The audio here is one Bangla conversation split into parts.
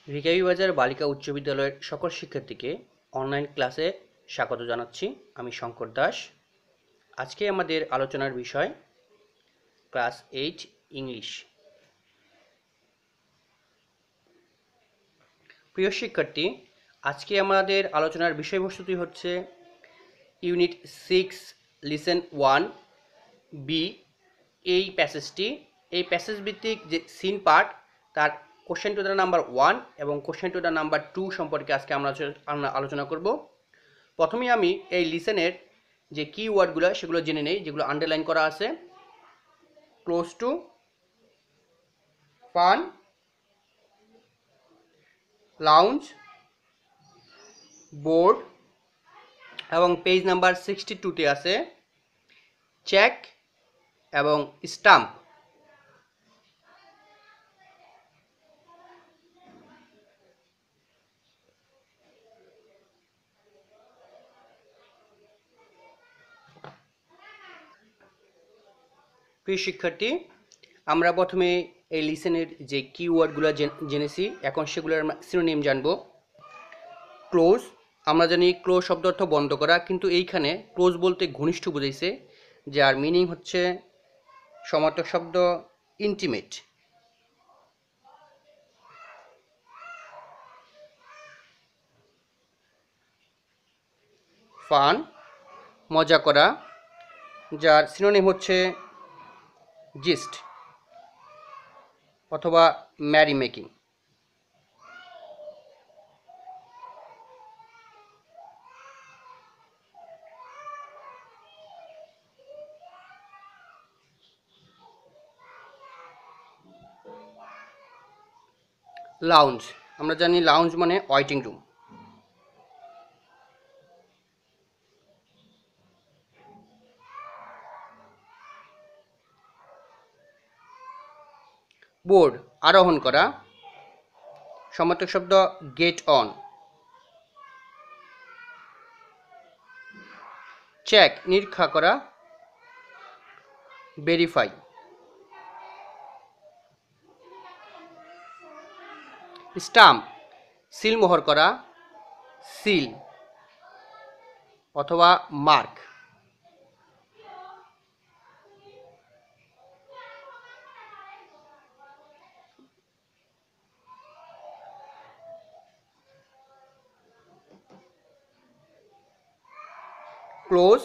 ভিকারীবাজার বালিকা উচ্চ বিদ্যালয়ের সকল শিক্ষার্থীকে অনলাইন ক্লাসে স্বাগত জানাচ্ছি। আমি শঙ্কর দাস। আজকে আমাদের আলোচনার বিষয় ক্লাস 8 ইংলিশ। প্রিয় শিক্ষার্থী, আজকে আমাদের আলোচনার বিষয়বস্তুটি হচ্ছে ইউনিট 6 লিসেন 1 বি। এই প্যাসেজ ভিত্তিক যে সিন পার্ট তার কোশ্চেন টু দ্য নাম্বার 1 এবং কোশ্চেন টু দ্য নাম্বার 2 সম্পর্কে আজকে আমরা আলোচনা করব। প্রথমেই আমি এই লিসেনের যে কিওয়ার্ডগুলো সেগুলো জেনে নেই, যেগুলো আন্ডারলাইন করা আছে। Close two, fun, lounge, board এবং পেজ নাম্বার 62-তে আছে চেক এবং স্টাম্প। প্রিয় শিক্ষার্থী, আমরা প্রথমে এই লিসেনের যে কিওয়ার্ডগুলো জেনেছি, এখন সেগুলোর সিনোনিম জানব। ক্লোজ, আমরা জানি ক্লোজ শব্দ অর্থ বন্ধ করা, কিন্তু এইখানে ক্লোজ বলতে ঘনিষ্ঠ বুঝাইছে, যার মিনিং হচ্ছে সমার্থক শব্দ ইন্টিমেট। ফান, মজা করা, যার সিনোনিম হচ্ছে জিস্ট অথবা ম্যারি মেকিং। লাউঞ্জ, আমরা জানি লাউঞ্জ মানে ওয়েটিং রুম। বোর্ড, আরোহণ করা, সমার্থক শব্দ গেট অন। চেক, নিরীক্ষা করা, ভেরিফাই। স্টাম্প, সিলমোহর করা, সিল অথবা mark. Close,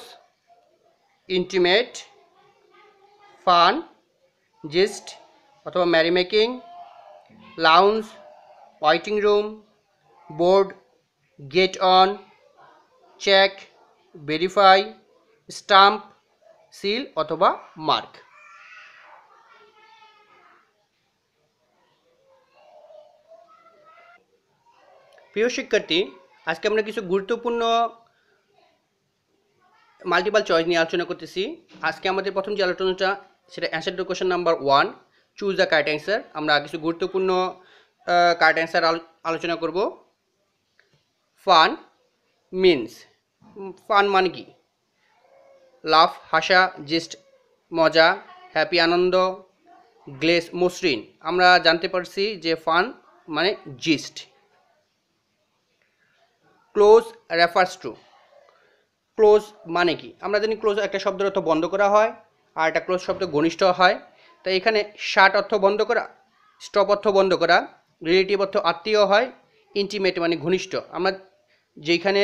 intimate, fun, gist অথবা merrymaking, lounge, waiting room, board, get on, check, verify, stamp, seal অথবা মার্ক। প্রিয় শিক্ষার্থী, আজকে আমরা কিছু গুরুত্বপূর্ণ মাল্টিপল চয়েস নিয়ে আলোচনা করতেছি। আজকে আমাদের প্রথম যে আলোচনাটা সেটা answer to question number 1, choose the correct answer. আমরা কিছু গুরুত্বপূর্ণ কারেক্ট অ্যান্সার আলোচনা করব। ফান মিনস, ফান মানে কি? লাভ হাসা, জিস্ট মজা, হ্যাপি আনন্দ, গ্লেস মসৃণ। আমরা জানতে পারছি যে ফান মানে gist. Close refers to, close মানে কি? আমরা জানি ক্লোজ একটা শব্দের অর্থ বন্ধ করা হয়, আর একটা ক্লোজ শব্দ ঘনিষ্ঠ হয়। তাই এখানে শার্ট অর্থ বন্ধ করা, স্টপ অর্থ বন্ধ করা, রিলেটিভ অর্থ আত্মীয় হয়, ইন্টিমেট মানে ঘনিষ্ঠ। আমরা যেখানে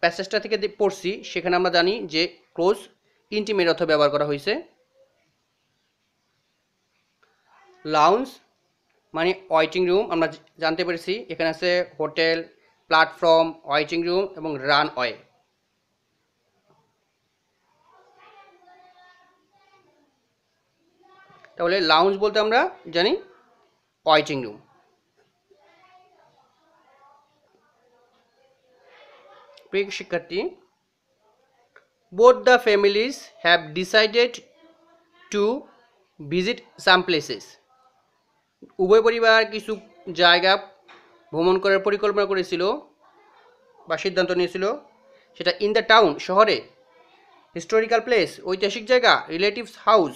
প্যাসেজটা থেকে পড়ছি সেখানে আমরা জানি যে ক্লোজ ইন্টিমেট অর্থ ব্যবহার করা হয়েছে। লাউঞ্জ মানে ওয়েটিং রুম, আমরা জানতে পেরেছি এখানে আছে হোটেল, প্ল্যাটফর্ম, ওয়েটিং রুম এবং রানওয়ে। তাহলে লাউঞ্জ বলতে আমরা জানি ওয়েটিং রুম। প্রিয় শিক্ষার্থী, both the families have decided to visit some places. উভয় পরিবার কিছু জায়গা ভ্রমণ করার পরিকল্পনা করেছিল বা সিদ্ধান্ত নিয়েছিল। সেটা ইন দ্য টাউন, শহরে, হিস্টোরিক্যাল প্লেস, ঐতিহাসিক জায়গা, রিলেটিভস হাউস,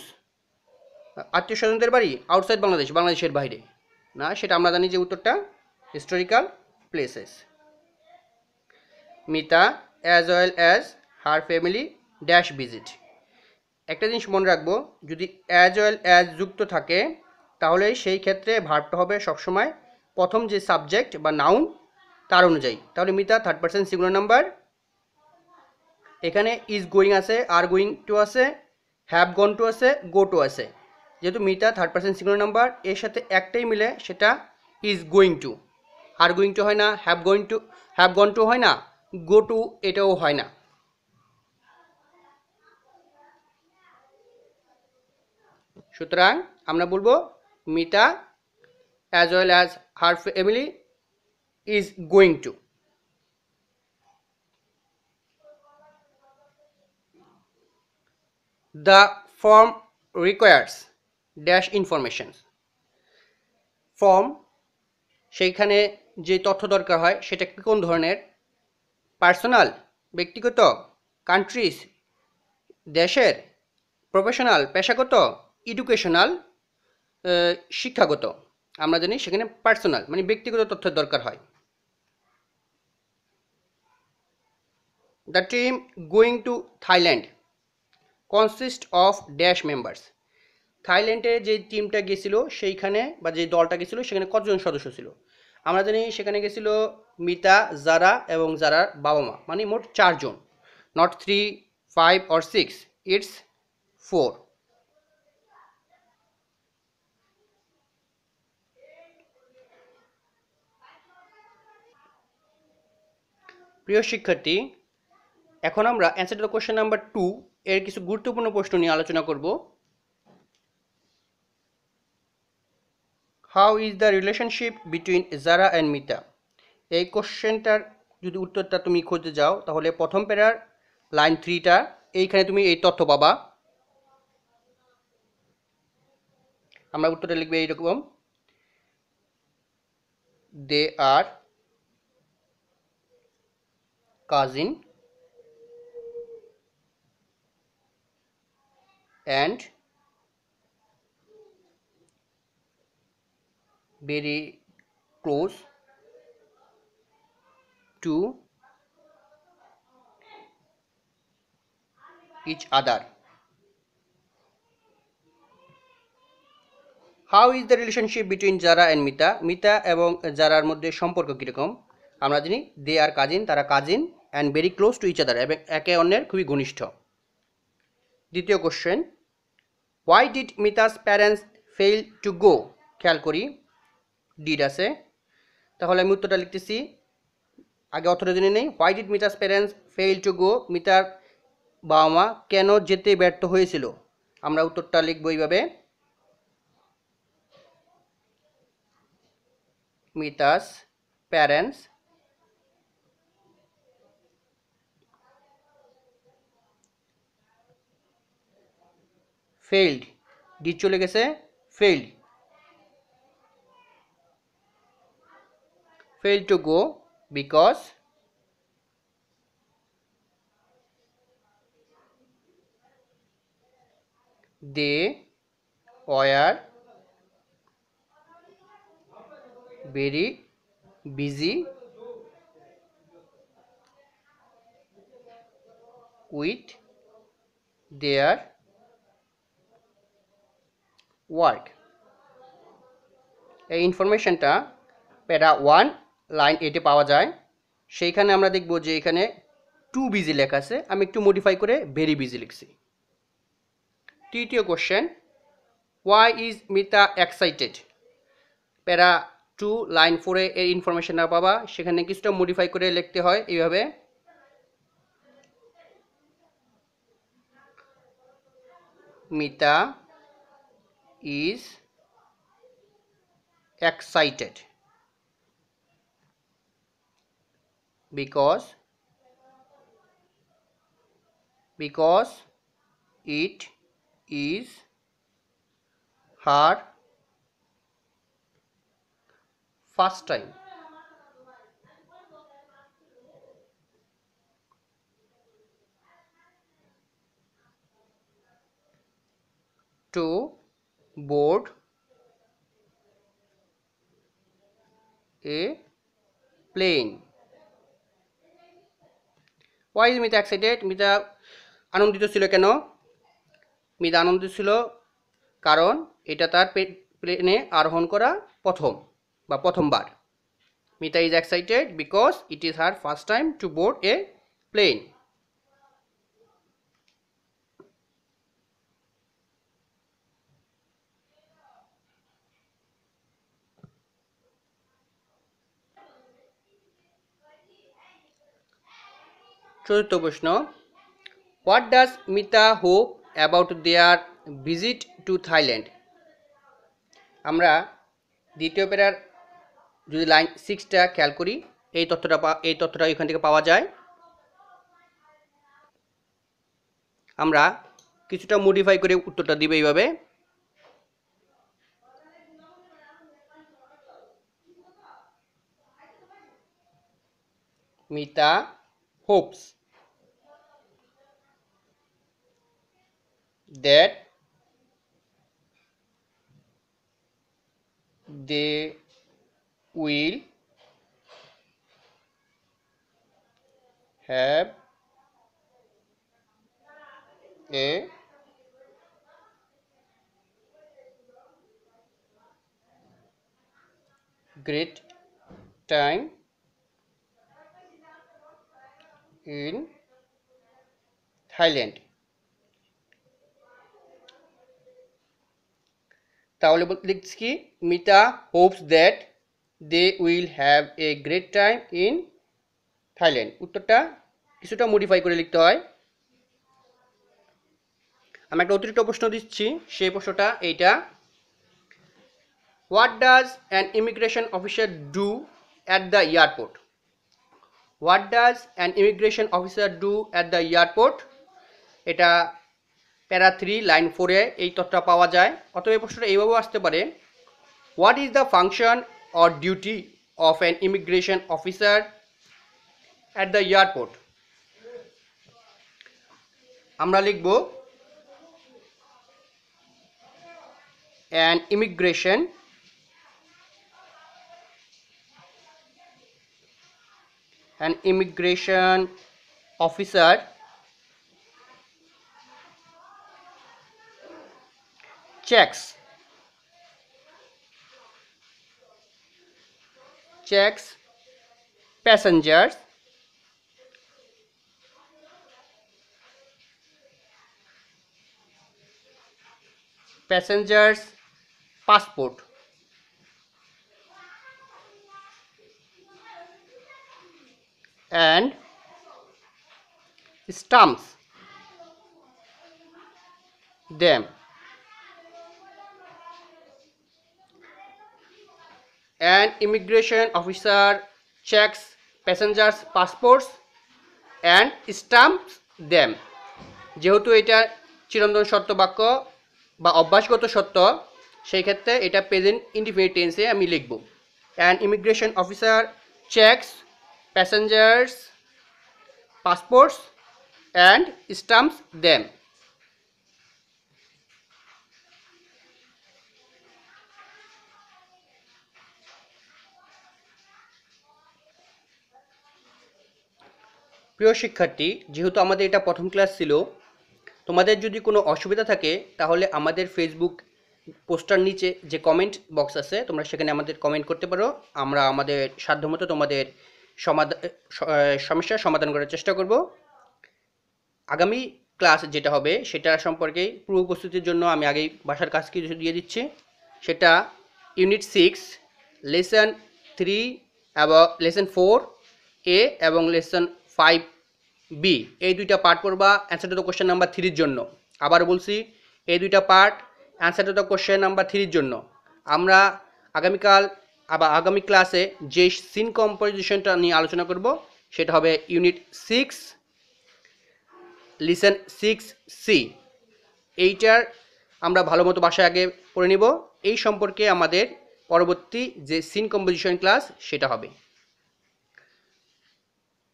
আত্মীয় স্বজনদের বাড়ি, আউটসাইড বাংলাদেশ, বাংলাদেশের বাইরে। না, সেটা আমরা জানি যে উত্তরটা historical places. Mita as well as her family dash visit. একটা জিনিস মনে রাখবো, যদি as well as যুক্ত থাকে তাহলে সেই ক্ষেত্রে ভার্বটা হবে সবসময় প্রথম যে সাবজেক্ট বা নাউন তার অনুযায়ী। তাহলে Mita third person singular number, এখানে ইজ গোয়িং আছে, আর গোয়িং টু আছে, হ্যাভ গন টু আছে, গো টু আছে। যেহেতু Mita third person singular number, এর সাথে একটাই মিলে, সেটা is going to. Are going to হয় না, হ্যাভ গন টু হয় না, গো টু এটাও হয় না। সুতরাং আমরা বলবো Mita as well as her family is going to. The form requires dash information. Form সেইখানে যে তথ্য দরকার হয় সেটা কোন ধরনের? পার্সোনাল, ব্যক্তিগত, কান্ট্রিজ, দেশের, প্রফেশনাল, পেশাগত, এডুকেশনাল, শিক্ষাগত। আমরা জানি সেখানে পার্সোনাল মানে ব্যক্তিগত তথ্যের দরকার হয়। The team going to Thailand consist of dash members. থাইল্যান্ডে যে টিমটা গেছিল সেইখানে বা যে দলটা গেছিল সেখানে কতজন সদস্য ছিল? আমরা জানি সেখানে গেছিল মিতা, জারা এবং জারার বাবা মা, মানে মোট 4 জন। Not 3, 5 or 6, it's 4। প্রিয় শিক্ষার্থী, এখন আমরা answer to the question number 2 এর কিছু গুরুত্বপূর্ণ প্রশ্ন নিয়ে আলোচনা করব। How is the relationship between Zara and Mita? এই কোশ্চেনটার যদি উত্তরটা তুমি খুঁজতে যাও তাহলে প্রথম প্যারার লাইন 3টা, এইখানে তুমি এই তথ্য পাবা। আমরা উত্তরটা লিখবে এইরকম, দে are cousin and very close to each other. How is the relationship between Zara and Mita? Mita এবং জারার মধ্যে সম্পর্ক কীরকম? আমরা জানি দে আর কাজিন, তারা cousin, and very close to each other, এবং একে অন্যের খুবই ঘনিষ্ঠ। দ্বিতীয় কোশ্চেন, why did Mita's parents fail to go? খেয়াল করি ডিড আছে, তাহলে আমি উত্তরটা লিখতেছি। আগে অর্থটা জেনে নেই। Why did Mita's parents fail to গো? মিতার বাবা মা কেন যেতে ব্যর্থ হয়েছিল? আমরা উত্তরটা লিখব এইভাবে, মিতাস প্যারেন্টস ফেইল্ড, ডি চলে গেছে, failed to go because they were very busy with their work. এই ইনফরমেশনটা প্যারা 1 লাইন 8 পাওয়া যায়। সেইখানে আমরা দেখব যে এখানে টু বিজি লেখা আছে, আমি একটু মডিফাই করে ভেরি বিজি লিখছি। তৃতীয় question, why is Mita excited? প্যারা 2 লাইন 4 এর ইনফরমেশনটা পাবা, সেখানে কিছুটা মডিফাই করে লিখতে হয় এইভাবে, Mita is excited because it is her first time to board a plane. Why is Mita excited? Mita আনন্দিত ছিল কেন? মিতা আনন্দিত ছিল কারণ এটা তার প্লেনে আরোহণ করা প্রথমবার। Mita is excited because it is her first time to board a plane. চতুর্থ প্রশ্ন, what does Mita hope about their visit to Thailand? আমরা দ্বিতীয় প্যারার যদি লাইন 6টা খেয়াল করি, এই তথ্যটা এখান থেকে পাওয়া যায়। আমরা কিছুটা মডিফাই করে উত্তরটা দিব এইভাবে, Mita hopes that they will have a great time in Thailand. তাহলে লিখছি কি, Mita hopes that they will have a great time in Thailand. উত্তরটা কিছুটা মডিফাই করে লিখতে হয়। আমি একটা অতিরিক্ত প্রশ্ন দিচ্ছি, সেই প্রশ্নটা এইটা, what does an immigration officer do at the airport? What does an immigration officer do at the airport? এটা প্যারা 3 লাইন 4-এ এই তথ্যটা পাওয়া যায়। অথবা এই প্রশ্নটা এইভাবেও আসতে পারে, what is the function or duty of an immigration officer at the airport? আমরা লিখব an immigration officer checks passengers passport and stamps them. An immigration officer checks passengers' passports and stamps them. যেহেতু এটা চিরন্তন সত্য বাক্য বা অভ্যাসগত সত্য, সেই ক্ষেত্রে এটা প্রেজেন্ট ইনডিফিনিট টেন্সে আমি লিখব, an immigration officer checks passengers passports and stamps them. প্রিয় শিক্ষার্থী, যেহেতু আমাদের এটা প্রথম ক্লাস ছিল, তোমাদের যদি কোনো অসুবিধা থাকে তাহলে আমাদের ফেসবুক পোস্টার নিচে যে কমেন্ট বক্স আছে, তোমরা সেখানে আমাদের কমেন্ট করতে পারো। আমরা আমাদের সাধ্যমতো তোমাদের সমস্যার সমাধান করার চেষ্টা করব। আগামী ক্লাস যেটা হবে সেটা সম্পর্কে পূর্ব প্রস্তুতির জন্য আমি আগেই বাসার কাজ কিছু দিয়ে দিচ্ছি। সেটা ইউনিট 6 লেসন 3 এবং লেসন 4A এবং লেসন 5B, এই দুইটা পার্ট পড়বা answer to the question number 3 এর জন্য। আবার বলছি, এই দুইটা part answer to the question number 3 এর জন্য। আমরা আগামী ক্লাসে যে সিন কম্পোজিশনটা নিয়ে আলোচনা করব সেটা হবে ইউনিট 6 লিসন 6C। এইটার আমরা ভালো মতো বাসায় আগে পড়ে নিব। এই সম্পর্কে আমাদের পরবর্তী যে সিন কম্পোজিশন ক্লাস সেটা হবে।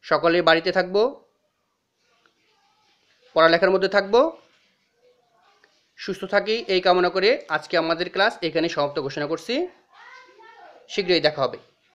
সকলে বাড়িতে থাকবো, পড়ালেখার মধ্যে থাকবো, সুস্থ থাকি এই কামনা করে আজকে আমাদের ক্লাস এখানে সমাপ্ত ঘোষণা করছি। শীঘ্রই দেখা হবে।